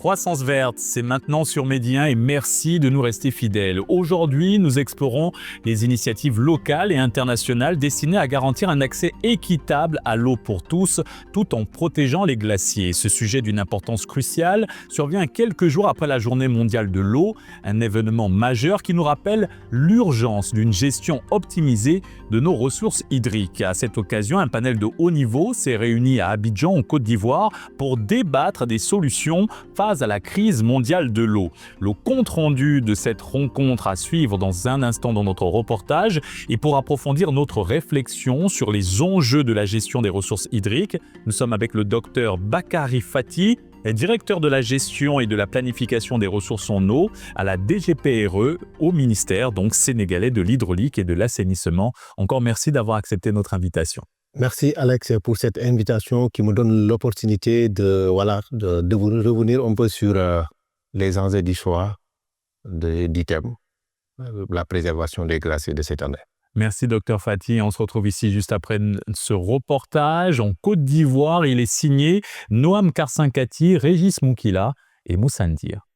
Croissance verte, c'est maintenant sur Média et merci de nous rester fidèles. Aujourd'hui, nous explorons les initiatives locales et internationales destinées à garantir un accès équitable à l'eau pour tous, tout en protégeant les glaciers. Ce sujet d'une importance cruciale survient quelques jours après la Journée mondiale de l'eau, un événement majeur qui nous rappelle l'urgence d'une gestion optimisée de nos ressources hydriques. À cette occasion, un panel de haut niveau s'est réuni à Abidjan, en Côte d'Ivoire, pour débattre des solutions face à la crise mondiale de l'eau. Le compte-rendu de cette rencontre à suivre dans un instant dans notre reportage. Et pour approfondir notre réflexion sur les enjeux de la gestion des ressources hydriques, nous sommes avec le docteur Bakary Fati, directeur de la gestion et de la planification des ressources en eau à la DGPRE, au ministère donc sénégalais de l'hydraulique et de l'assainissement. Encore merci d'avoir accepté notre invitation. Merci Alex pour cette invitation qui me donne l'opportunité de vous revenir un peu sur les enjeux du choix du thème, la préservation des glaciers de cette année. Merci Dr Fati, on se retrouve ici juste après ce reportage en Côte d'Ivoire. Il est signé Noam Karsankati, Régis Moukila et Moussa Ndir.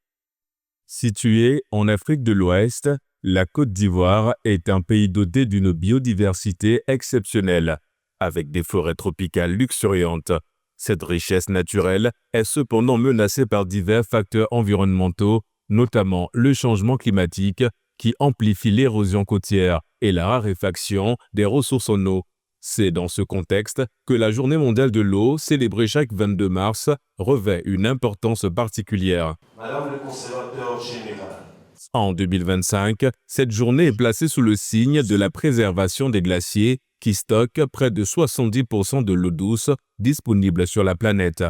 Située en Afrique de l'Ouest, la Côte d'Ivoire est un pays doté d'une biodiversité exceptionnelle, avec des forêts tropicales luxuriantes. Cette richesse naturelle est cependant menacée par divers facteurs environnementaux, notamment le changement climatique qui amplifie l'érosion côtière et la raréfaction des ressources en eau. C'est dans ce contexte que la Journée mondiale de l'eau, célébrée chaque 22 mars, revêt une importance particulière. Madame le conservateur général. En 2025, cette journée est placée sous le signe de la préservation des glaciers qui stockent près de 70% de l'eau douce disponible sur la planète.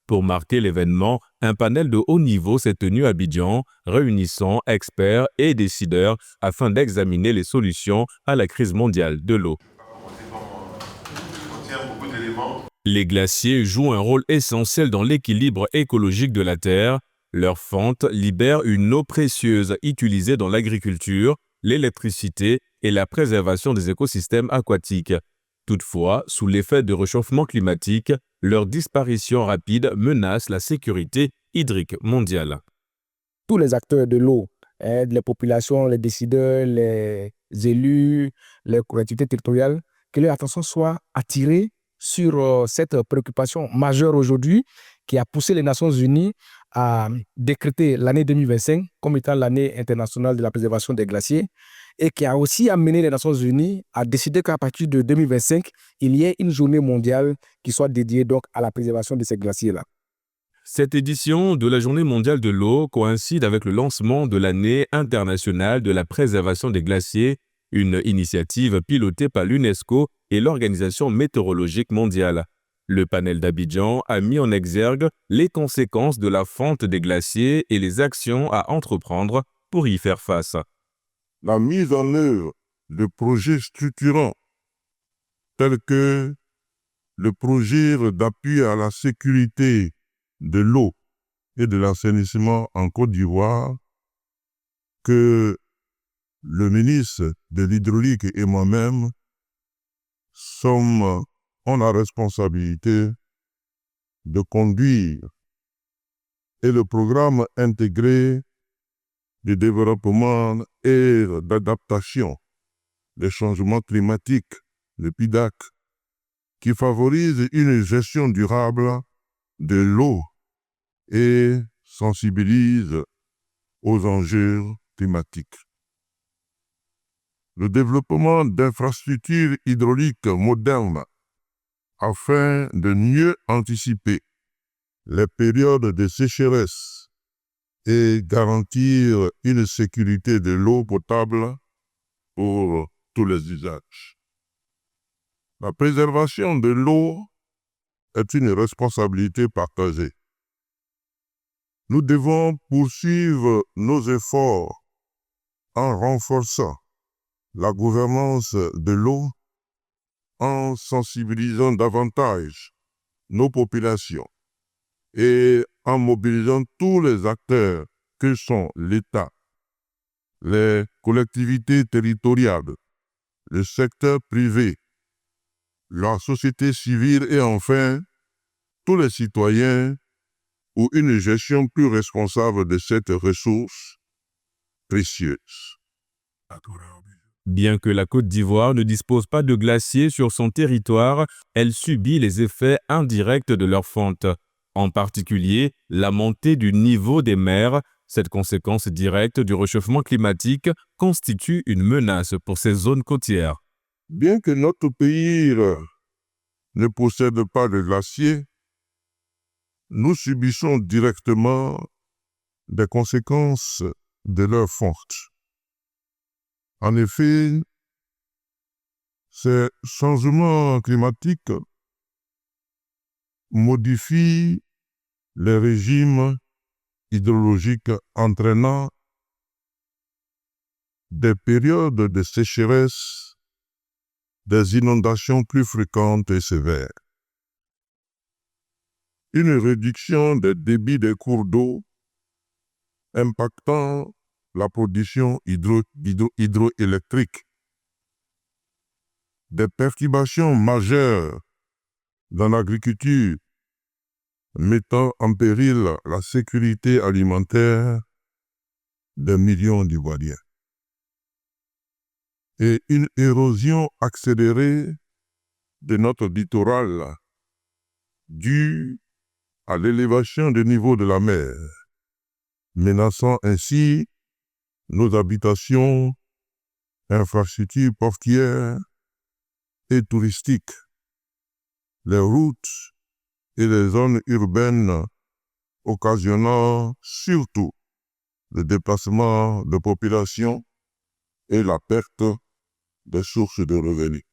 Pour marquer l'événement, un panel de haut niveau s'est tenu à Abidjan, réunissant experts et décideurs afin d'examiner les solutions à la crise mondiale de l'eau. Les glaciers jouent un rôle essentiel dans l'équilibre écologique de la Terre. Leur fonte libère une eau précieuse utilisée dans l'agriculture, l'électricité et la préservation des écosystèmes aquatiques. Toutefois, sous l'effet de réchauffement climatique, leur disparition rapide menace la sécurité hydrique mondiale. Tous les acteurs de l'eau, les populations, les décideurs, les élus, les collectivités territoriales, que leur attention soit attirée sur cette préoccupation majeure aujourd'hui qui a poussé les Nations Unies à décréter l'année 2025 comme étant l'année internationale de la préservation des glaciers et qui a aussi amené les Nations Unies à décider qu'à partir de 2025, il y ait une journée mondiale qui soit dédiée donc à la préservation de ces glaciers-là. Cette édition de la Journée mondiale de l'eau coïncide avec le lancement de l'année internationale de la préservation des glaciers, une initiative pilotée par l'UNESCO et l'Organisation météorologique mondiale. Le panel d'Abidjan a mis en exergue les conséquences de la fonte des glaciers et les actions à entreprendre pour y faire face. La mise en œuvre de projets structurants tels que le projet d'appui à la sécurité de l'eau et de l'assainissement en Côte d'Ivoire que le ministre de l'Hydraulique et moi-même sommes on a la responsabilité de conduire et le programme intégré de développement et d'adaptation des changements climatiques, le PIDAC, qui favorise une gestion durable de l'eau et sensibilise aux enjeux climatiques. Le développement d'infrastructures hydrauliques modernes afin de mieux anticiper les périodes de sécheresse et garantir une sécurité de l'eau potable pour tous les usages. La préservation de l'eau est une responsabilité partagée. Nous devons poursuivre nos efforts en renforçant la gouvernance de l'eau, en sensibilisant davantage nos populations et en mobilisant tous les acteurs que sont l'État, les collectivités territoriales, le secteur privé, la société civile et enfin tous les citoyens ou une gestion plus responsable de cette ressource précieuse. Bien que la Côte d'Ivoire ne dispose pas de glaciers sur son territoire, elle subit les effets indirects de leur fonte. En particulier, la montée du niveau des mers, cette conséquence directe du réchauffement climatique, constitue une menace pour ces zones côtières. Bien que notre pays ne possède pas de glaciers, nous subissons directement des conséquences de leur fonte. En effet, ces changements climatiques modifient les régimes hydrologiques entraînant des périodes de sécheresse, des inondations plus fréquentes et sévères, une réduction des débits des cours d'eau impactant la production hydroélectrique, des perturbations majeures dans l'agriculture mettant en péril la sécurité alimentaire de millions d'Ivoiriens, et une érosion accélérée de notre littoral due à l'élévation du niveau de la mer, menaçant ainsi nos habitations, infrastructures portuaires et touristiques, les routes et les zones urbaines, occasionnant surtout le déplacement de population et la perte des sources de revenus.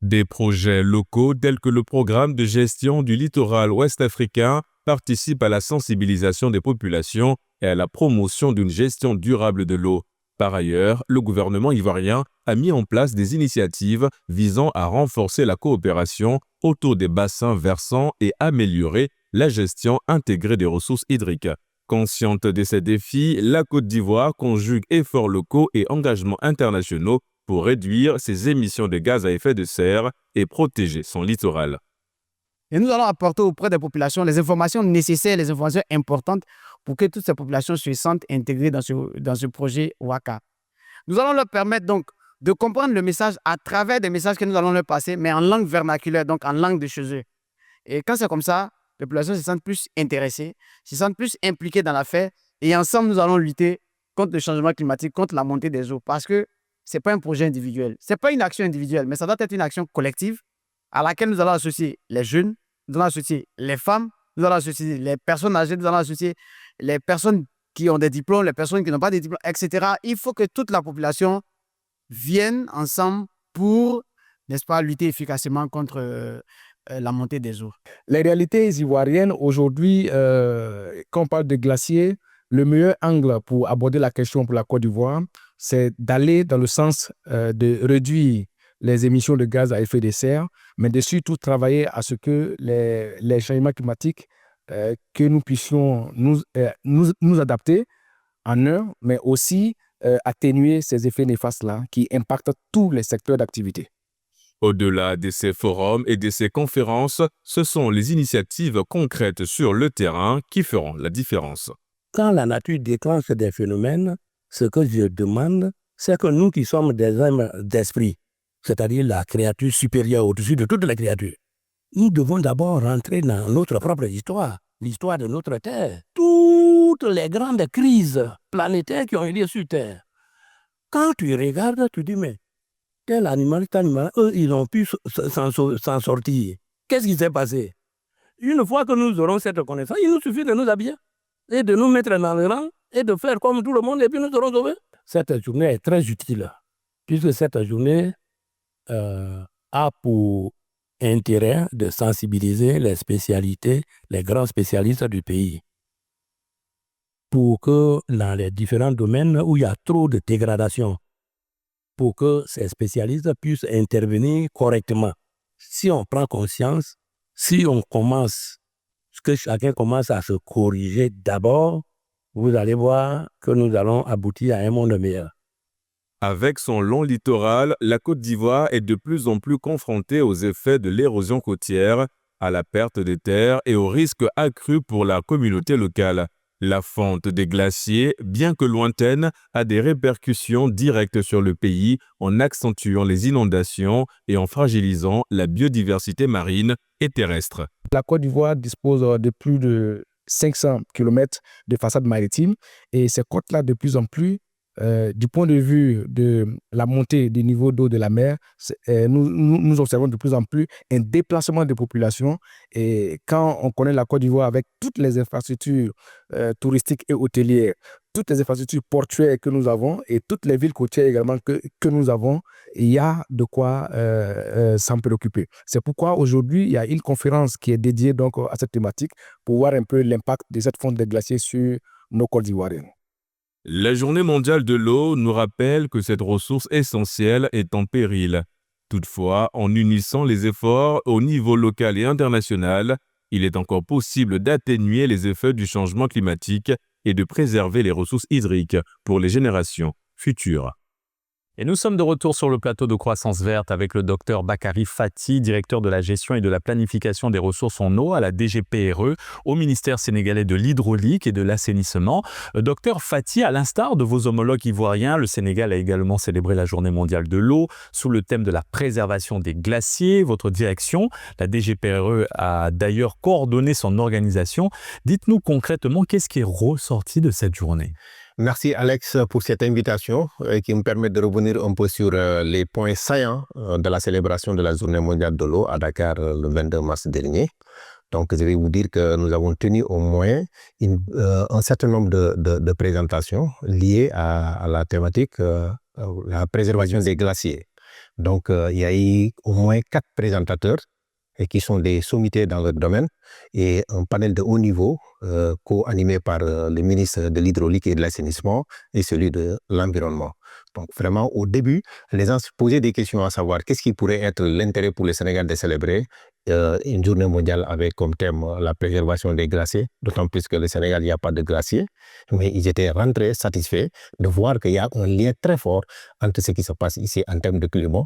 Des projets locaux tels que le programme de gestion du littoral ouest africain participent à la sensibilisation des populations et à la promotion d'une gestion durable de l'eau. Par ailleurs, le gouvernement ivoirien a mis en place des initiatives visant à renforcer la coopération autour des bassins versants et améliorer la gestion intégrée des ressources hydriques. Consciente de ces défis, la Côte d'Ivoire conjugue efforts locaux et engagements internationaux pour réduire ses émissions de gaz à effet de serre et protéger son littoral. Et nous allons apporter auprès des populations les informations nécessaires, les informations importantes pour que toutes ces populations se sentent intégrées dans ce projet WACA. Nous allons leur permettre donc de comprendre le message à travers des messages que nous allons leur passer, mais en langue vernaculaire, donc en langue de chez eux. Et quand c'est comme ça, les populations se sentent plus intéressées, se sentent plus impliquées dans l'affaire, et ensemble, nous allons lutter contre le changement climatique, contre la montée des eaux, parce que ce n'est pas un projet individuel, ce n'est pas une action individuelle, mais ça doit être une action collective à laquelle nous allons associer les jeunes, nous allons associer les femmes, nous allons associer les personnes âgées, nous allons associer les personnes qui ont des diplômes, les personnes qui n'ont pas de diplômes, etc. Il faut que toute la population vienne ensemble pour, n'est-ce pas, lutter efficacement contre la montée des eaux. Les réalités ivoiriennes aujourd'hui, quand on parle de glaciers, le meilleur angle pour aborder la question pour la Côte d'Ivoire, c'est d'aller dans le sens de réduire les émissions de gaz à effet de serre, mais de surtout travailler à ce que les changements climatiques, que nous puissions nous adapter en eux, mais aussi atténuer ces effets néfastes-là qui impactent tous les secteurs d'activité. Au-delà de ces forums et de ces conférences, ce sont les initiatives concrètes sur le terrain qui feront la différence. Quand la nature déclenche des phénomènes, ce que je demande, c'est que nous qui sommes des âmes d'esprit, c'est-à-dire la créature supérieure au-dessus de toutes les créatures, nous devons d'abord rentrer dans notre propre histoire, l'histoire de notre Terre. Toutes les grandes crises planétaires qui ont eu lieu sur Terre. Quand tu regardes, tu dis, mais tel animal, eux, ils ont pu s'en sortir. Qu'est-ce qui s'est passé? Une fois que nous aurons cette connaissance, il nous suffit de nous habiller et de nous mettre dans le rang et de faire comme tout le monde et puis nous serons sauvés. Cette journée est très utile puisque cette journée a pour intérêt de sensibiliser les spécialités, les grands spécialistes du pays pour que dans les différents domaines où il y a trop de dégradation, pour que ces spécialistes puissent intervenir correctement. Si on prend conscience, si on commence, que chacun commence à se corriger d'abord, vous allez voir que nous allons aboutir à un monde meilleur. Avec son long littoral, la Côte d'Ivoire est de plus en plus confrontée aux effets de l'érosion côtière, à la perte des terres et aux risques accrus pour la communauté locale. La fonte des glaciers, bien que lointaine, a des répercussions directes sur le pays en accentuant les inondations et en fragilisant la biodiversité marine et terrestre. La Côte d'Ivoire dispose de plus de 500 km de façade maritime et ces côtes-là, de plus en plus, du point de vue de la montée des niveaux d'eau de la mer, nous observons de plus en plus un déplacement des populations. Et quand on connaît la Côte d'Ivoire avec toutes les infrastructures touristiques et hôtelières, toutes les infrastructures portuaires que nous avons et toutes les villes côtières également que nous avons, il y a de quoi s'en préoccuper. C'est pourquoi aujourd'hui, il y a une conférence qui est dédiée donc à cette thématique pour voir un peu l'impact de cette fonte des glaciers sur nos Côtes d'Ivoiriennes. La Journée mondiale de l'eau nous rappelle que cette ressource essentielle est en péril. Toutefois, en unissant les efforts au niveau local et international, il est encore possible d'atténuer les effets du changement climatique et de préserver les ressources hydriques pour les générations futures. Et nous sommes de retour sur le plateau de Croissance Verte avec le docteur Bakary Fati, directeur de la gestion et de la planification des ressources en eau à la DGPRE, au ministère sénégalais de l'hydraulique et de l'assainissement. Docteur Fati, à l'instar de vos homologues ivoiriens, le Sénégal a également célébré la Journée mondiale de l'eau sous le thème de la préservation des glaciers. Votre direction, la DGPRE, a d'ailleurs coordonné son organisation. Dites-nous concrètement, qu'est-ce qui est ressorti de cette journée ? Merci Alex pour cette invitation qui me permet de revenir un peu sur les points saillants de la célébration de la Journée mondiale de l'eau à Dakar le 22 mars dernier. Donc je vais vous dire que nous avons tenu au moins un certain nombre de présentations liées à la thématique la préservation des glaciers. Donc il y a eu au moins 4 présentateurs et qui sont des sommités dans leur domaine, et un panel de haut niveau co-animé par le ministre de l'Hydraulique et de l'Assainissement et celui de l'Environnement. Donc vraiment, au début, les gens se posaient des questions à savoir qu'est-ce qui pourrait être l'intérêt pour le Sénégal de célébrer une journée mondiale avec comme thème la préservation des glaciers, d'autant plus que le Sénégal, il n'y a pas de glaciers, mais ils étaient rentrés satisfaits de voir qu'il y a un lien très fort entre ce qui se passe ici en termes de climat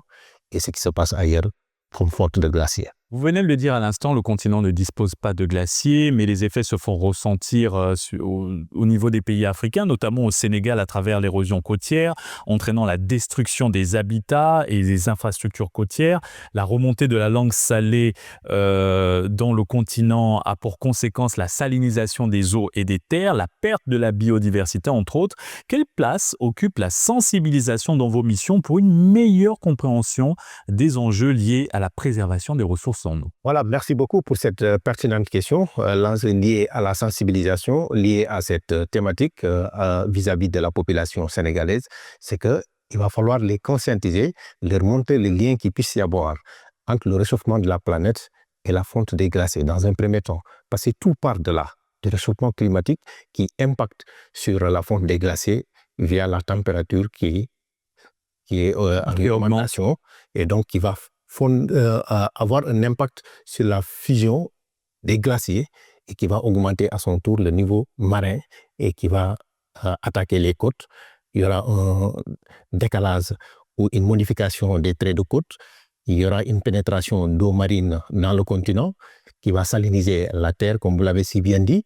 et ce qui se passe ailleurs comme faute de glaciers. Vous venez de le dire à l'instant, le continent ne dispose pas de glaciers, mais les effets se font ressentir au niveau des pays africains, notamment au Sénégal à travers l'érosion côtière, entraînant la destruction des habitats et des infrastructures côtières. La remontée de la langue salée dans le continent a pour conséquence la salinisation des eaux et des terres, la perte de la biodiversité entre autres. Quelle place occupe la sensibilisation dans vos missions pour une meilleure compréhension des enjeux liés à la préservation des ressources en eau? Voilà, merci beaucoup pour cette pertinente question liée à la sensibilisation, liée à cette thématique vis-à-vis de la population sénégalaise. C'est qu'il va falloir les conscientiser, leur montrer les liens qu'il puisse y avoir entre le réchauffement de la planète et la fonte des glaciers dans un premier temps. Parce que tout part de là, du réchauffement climatique qui impacte sur la fonte des glaciers via la température qui est en augmentation et donc qui va avoir un impact sur la fusion des glaciers et qui va augmenter à son tour le niveau marin et qui va attaquer les côtes. Il y aura un décalage ou une modification des traits de côte. Il y aura une pénétration d'eau marine dans le continent qui va saliniser la terre, comme vous l'avez si bien dit.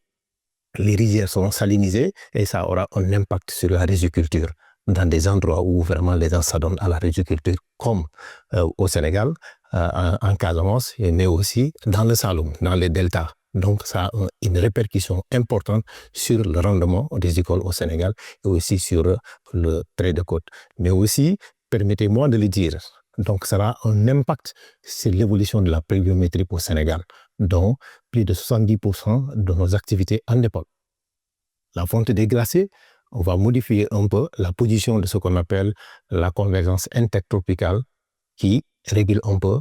Les rizières seront salinisées et ça aura un impact sur la riziculture dans des endroits où vraiment les gens s'adonnent à la riziculture, comme au Sénégal, en Casamance, mais aussi dans le Saloum, dans les deltas. Donc ça a une répercussion importante sur le rendement des écoles au Sénégal et aussi sur le trait de côte. Mais aussi, permettez-moi de le dire, donc ça aura un impact sur l'évolution de la pluviométrie au Sénégal, dont plus de 70% de nos activités en dépendent. La fonte des glaciers, on va modifier un peu la position de ce qu'on appelle la convergence intertropicale qui régule un peu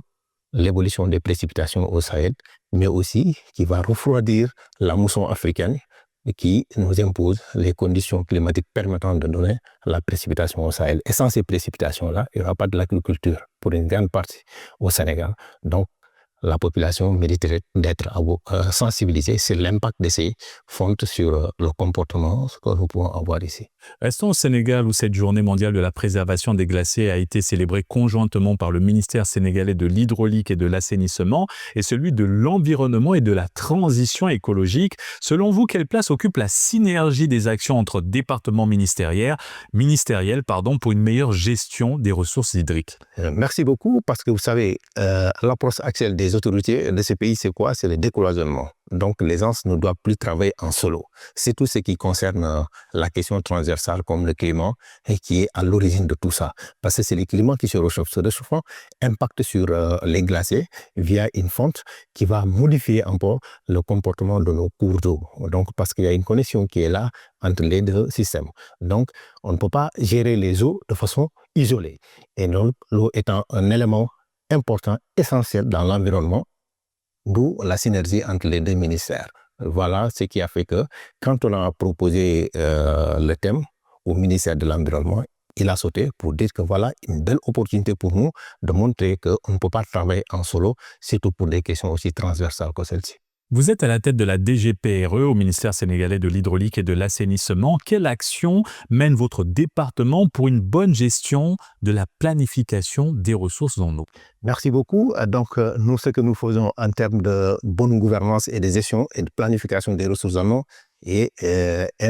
l'évolution des précipitations au Sahel, mais aussi qui va refroidir la mousson africaine et qui nous impose les conditions climatiques permettant de donner la précipitation au Sahel. Et sans ces précipitations-là, il n'y aura pas de l'agriculture pour une grande partie au Sénégal. Donc, la population mériterait d'être sensibilisée sur l'impact de ces fontes sur le comportement que nous pouvons avoir ici. Restons au Sénégal où cette journée mondiale de la préservation des glaciers a été célébrée conjointement par le ministère sénégalais de l'hydraulique et de l'assainissement et celui de l'environnement et de la transition écologique. Selon vous, quelle place occupe la synergie des actions entre départements ministériels pour une meilleure gestion des ressources hydriques? Merci beaucoup parce que vous savez, l'approche actuelle des autorités de ces pays, c'est quoi? C'est le décloisonnement. Donc, les gens ne doivent plus travailler en solo. C'est tout ce qui concerne la question transversale comme le climat et qui est à l'origine de tout ça. Parce que c'est le climat qui se réchauffe. Ce réchauffement impacte sur les glaciers via une fonte qui va modifier un peu le comportement de nos cours d'eau. Donc, parce qu'il y a une connexion qui est là entre les deux systèmes. Donc, on ne peut pas gérer les eaux de façon isolée. Et donc, l'eau étant un élément important, essentiel dans l'environnement, d'où la synergie entre les deux ministères. Voilà ce qui a fait que quand on a proposé le thème au ministère de l'Environnement, il a sauté pour dire que voilà une belle opportunité pour nous de montrer qu'on ne peut pas travailler en solo, surtout pour des questions aussi transversales que celle-ci. Vous êtes à la tête de la DGPRE au ministère sénégalais de l'hydraulique et de l'assainissement. Quelle action mène votre département pour une bonne gestion de la planification des ressources en eau? Merci beaucoup. Donc, nous, ce que nous faisons en termes de bonne gouvernance et de gestion et de planification des ressources en eau est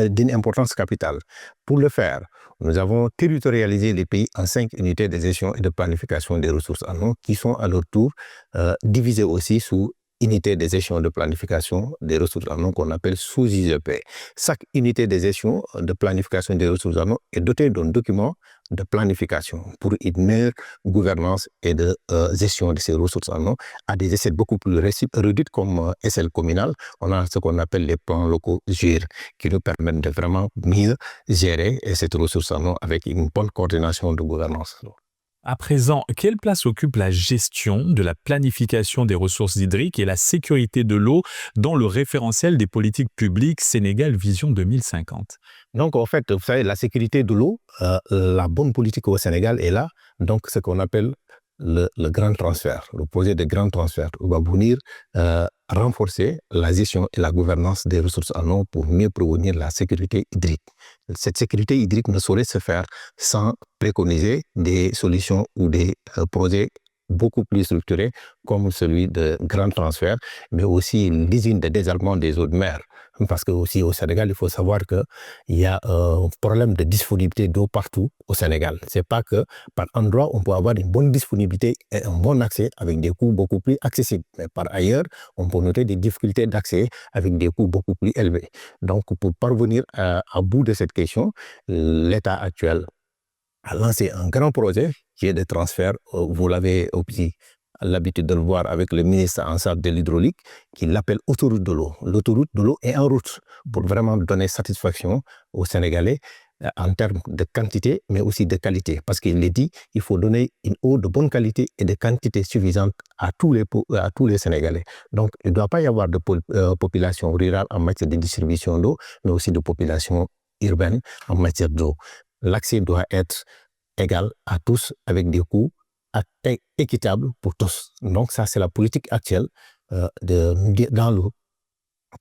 d'une importance capitale. Pour le faire, nous avons territorialisé les pays en 5 unités de gestion et de planification des ressources en eau qui sont à leur tour divisées aussi sous unité de gestion de planification des ressources en eau qu'on appelle sous-IGP. Chaque unité de gestion de planification des ressources en eau est dotée d'un document de planification pour une meilleure gouvernance et de gestion de ces ressources en eau à des échelles beaucoup plus réduites comme échelle communale. On a ce qu'on appelle les plans locaux GIR qui nous permettent de vraiment mieux gérer cette ressource en eau avec une bonne coordination de gouvernance. À présent, quelle place occupe la gestion de la planification des ressources hydriques et la sécurité de l'eau dans le référentiel des politiques publiques Sénégal Vision 2050? Donc, en fait, vous savez, la sécurité de l'eau, la bonne politique au Sénégal est là. Donc, ce qu'on appelle le grand transfert, le projet de grand transfert va venir renforcer la gestion et la gouvernance des ressources en eau pour mieux prévenir la sécurité hydrique. Cette sécurité hydrique ne saurait se faire sans préconiser des solutions ou des projets beaucoup plus structurés comme celui de grand transfert, mais aussi l'usine de désherbement des eaux de mer. Parce que aussi au Sénégal, il faut savoir qu'il y a un problème de disponibilité d'eau partout au Sénégal. C'est pas que par endroit, on peut avoir une bonne disponibilité et un bon accès avec des coûts beaucoup plus accessibles. Mais par ailleurs, on peut noter des difficultés d'accès avec des coûts beaucoup plus élevés. Donc, pour parvenir à bout de cette question, l'État actuel a lancé un grand projet qui est de transfert. Vous l'avez aussi l'habitude de le voir avec le ministre en charge de l'hydraulique, qui l'appelle autoroute de l'eau. L'autoroute de l'eau est en route pour vraiment donner satisfaction aux Sénégalais en termes de quantité, mais aussi de qualité. Parce qu'il est dit, il faut donner une eau de bonne qualité et de quantité suffisante à tous les Sénégalais. Donc, il ne doit pas y avoir de population rurale en matière de distribution d'eau, mais aussi de population urbaine en matière d'eau. L'accès doit être égal à tous avec des coûts équitables pour tous. Donc ça, c'est la politique actuelle dans le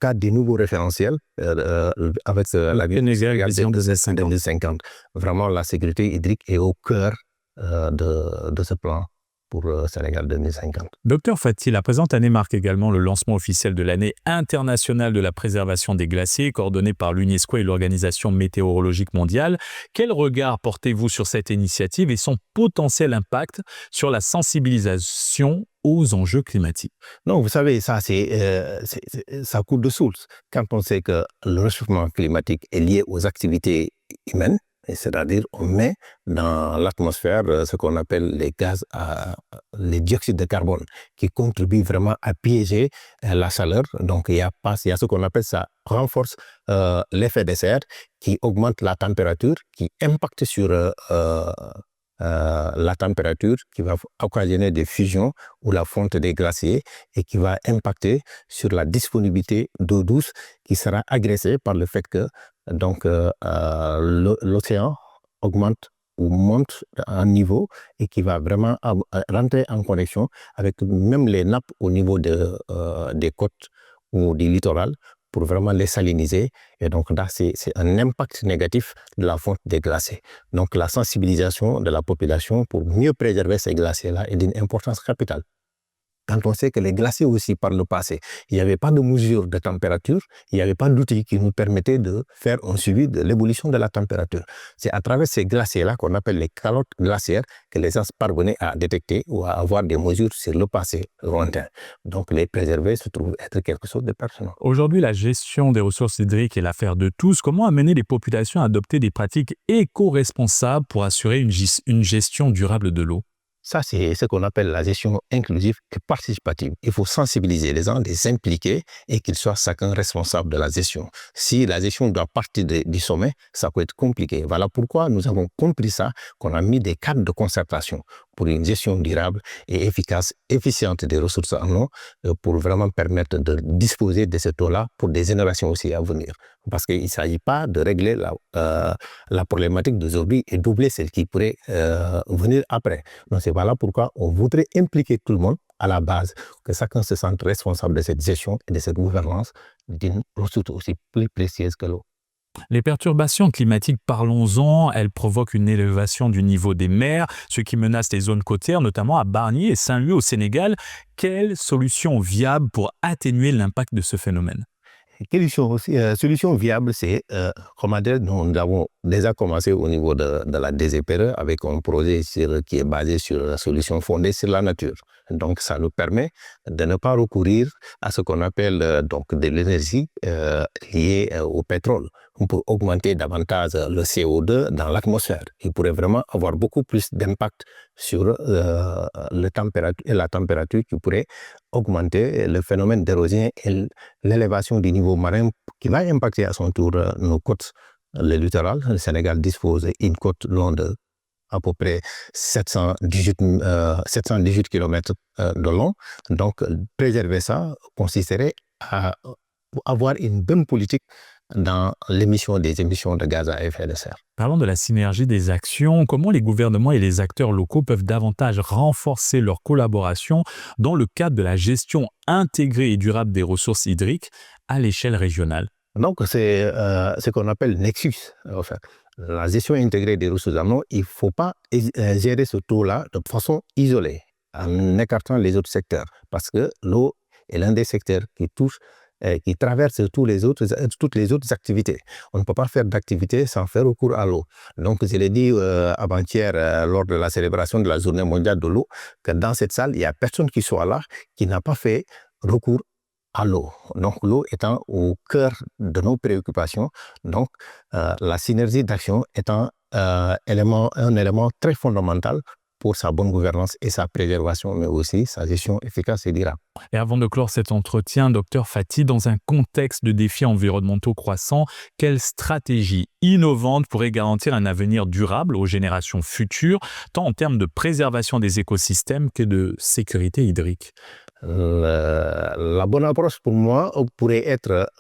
cadre des nouveaux référentiels avec la vision 2050. Vraiment, la sécurité hydrique est au cœur de ce plan pour Sénégal 2050. Docteur Fati, la présente année marque également le lancement officiel de l'année internationale de la préservation des glaciers, coordonnée par l'UNESCO et l'Organisation météorologique mondiale. Quel regard portez-vous sur cette initiative et son potentiel impact sur la sensibilisation aux enjeux climatiques? Non, vous savez, ça coule de source. Quand on sait que le réchauffement climatique est lié aux activités humaines, c'est-à-dire on met dans l'atmosphère ce qu'on appelle les gaz, les dioxydes de carbone, qui contribuent vraiment à piéger la chaleur. Donc il y a ce qu'on appelle ça, renforce l'effet de serre, qui augmente la température, qui impacte sur la température, qui va occasionner des fusions ou la fonte des glaciers et qui va impacter sur la disponibilité d'eau douce qui sera agressée par le fait que donc l'océan augmente ou monte en niveau et qui va vraiment rentrer en connexion avec même les nappes au niveau des côtes ou du littoral pour vraiment les saliniser. Et donc là, c'est un impact négatif de la fonte des glaciers. Donc la sensibilisation de la population pour mieux préserver ces glaciers-là est d'une importance capitale. Quand on sait que les glaciers aussi, par le passé, il n'y avait pas de mesure de température, il n'y avait pas d'outils qui nous permettaient de faire un suivi de l'évolution de la température. C'est à travers ces glaciers-là qu'on appelle les calottes glaciaires que les gens parvenaient à détecter ou à avoir des mesures sur le passé lointain. Donc les préserver se trouve être quelque chose de pertinent. Aujourd'hui, la gestion des ressources hydriques est l'affaire de tous. Comment amener les populations à adopter des pratiques éco-responsables pour assurer une gestion durable de l'eau? Ça, c'est ce qu'on appelle la gestion inclusive et participative. Il faut sensibiliser les gens, les impliquer et qu'ils soient chacun responsable de la gestion. Si la gestion doit partir du sommet, ça peut être compliqué. Voilà pourquoi nous avons compris ça, qu'on a mis des cadres de concertation pour une gestion durable et efficace, efficiente des ressources en eau pour vraiment permettre de disposer de cette eau-là pour des générations aussi à venir. Parce qu'il ne s'agit pas de régler la problématique d'aujourd'hui et doubler celle qui pourrait venir après. Donc c'est voilà pourquoi on voudrait impliquer tout le monde à la base, que chacun se sente responsable de cette gestion et de cette gouvernance d'une ressource aussi plus précieuse que l'eau. Les perturbations climatiques, parlons-en, elles provoquent une élévation du niveau des mers, ce qui menace les zones côtières, notamment à Bargny et Saint-Louis au Sénégal. Quelle solution viable pour atténuer l'impact de ce phénomène? Solution viable, c'est, comment dire, nous avons déjà commencé au niveau de la DGPRE avec un projet qui est basé sur la solution fondée sur la nature. Donc, ça nous permet de ne pas recourir à ce qu'on appelle donc de l'énergie liée au pétrole. On peut augmenter davantage le CO2 dans l'atmosphère. Il pourrait vraiment avoir beaucoup plus d'impact sur la température qui pourrait augmenter le phénomène d'érosion et l'élévation du niveau marin qui va impacter à son tour nos côtes. Le littoral, le Sénégal dispose d'une côte longue de à peu près 718 km de long. Donc, préserver ça consisterait à avoir une bonne politique dans l'émission des émissions de gaz à effet de serre. Parlons de la synergie des actions. Comment les gouvernements et les acteurs locaux peuvent davantage renforcer leur collaboration dans le cadre de la gestion intégrée et durable des ressources hydriques à l'échelle régionale? Donc, c'est ce qu'on appelle Nexus, en fait. La gestion intégrée des ressources en eau, il ne faut pas gérer ce taux-là de façon isolée, en écartant les autres secteurs, parce que l'eau est l'un des secteurs qui traverse toutes les autres activités. On ne peut pas faire d'activité sans faire recours à l'eau. Donc, je l'ai dit avant-hier lors de la célébration de la Journée mondiale de l'eau, que dans cette salle, il n'y a personne qui soit là qui n'a pas fait recours à l'eau. Donc, l'eau étant au cœur de nos préoccupations, donc la synergie d'action étant un élément très fondamental pour sa bonne gouvernance et sa préservation, mais aussi sa gestion efficace et durable. Et avant de clore cet entretien, Dr Fathi, dans un contexte de défis environnementaux croissants, quelle stratégie innovante pourrait garantir un avenir durable aux générations futures, tant en termes de préservation des écosystèmes que de sécurité hydrique? La bonne approche pour moi pourrait être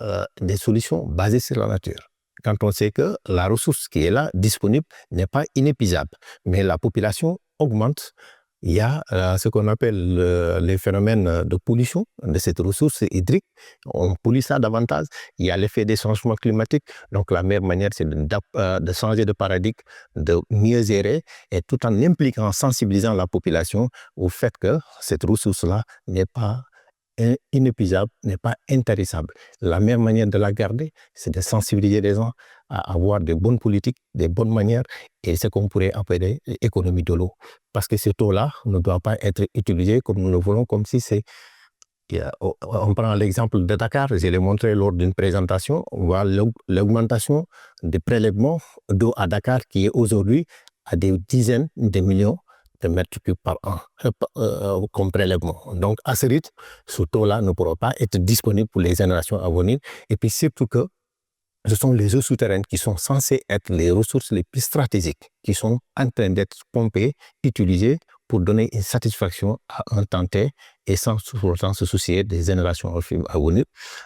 des solutions basées sur la nature. Quand on sait que la ressource qui est là, disponible, n'est pas inépuisable, mais la population augmente, il y a ce qu'on appelle les phénomènes de pollution de cette ressource hydrique. On pollue ça davantage. Il y a l'effet des changements climatiques. Donc la meilleure manière, c'est de changer de paradigme, de mieux gérer, et tout en impliquant, sensibilisant la population au fait que cette ressource-là n'est pas inépuisable, n'est pas intarissable. La meilleure manière de la garder, c'est de sensibiliser les gens à avoir de bonnes politiques, des bonnes manières, et ce qu'on pourrait appeler l'économie de l'eau. Parce que cette eau-là ne doit pas être utilisée comme nous le voulons, comme si c'est... On prend l'exemple de Dakar, je l'ai montré lors d'une présentation, on voit l'augmentation des prélèvements d'eau à Dakar qui est aujourd'hui à des dizaines de millions de mètres cubes par an comme prélèvement. Donc, à ce rythme, ce taux-là ne pourra pas être disponible pour les générations à venir. Et puis, surtout que ce sont les eaux souterraines qui sont censées être les ressources les plus stratégiques, qui sont en train d'être pompées, utilisées pour donner une satisfaction à un temps T et sans pour autant se soucier des générations à venir,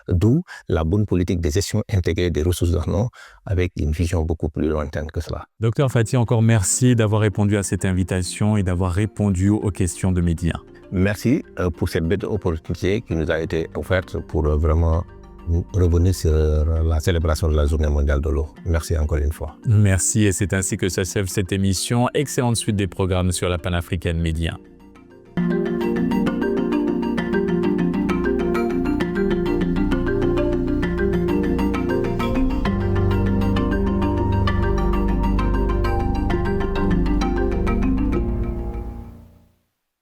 d'où la bonne politique de gestion intégrée des ressources en eau avec une vision beaucoup plus lointaine que cela. Docteur Fati, encore merci d'avoir répondu à cette invitation et d'avoir répondu aux questions de Médien. Merci pour cette belle opportunité qui nous a été offerte pour vraiment revenir sur la célébration de la Journée mondiale de l'eau. Merci encore une fois. Merci et c'est ainsi que s'achève cette émission. Excellente suite des programmes sur la panafricaine Médien.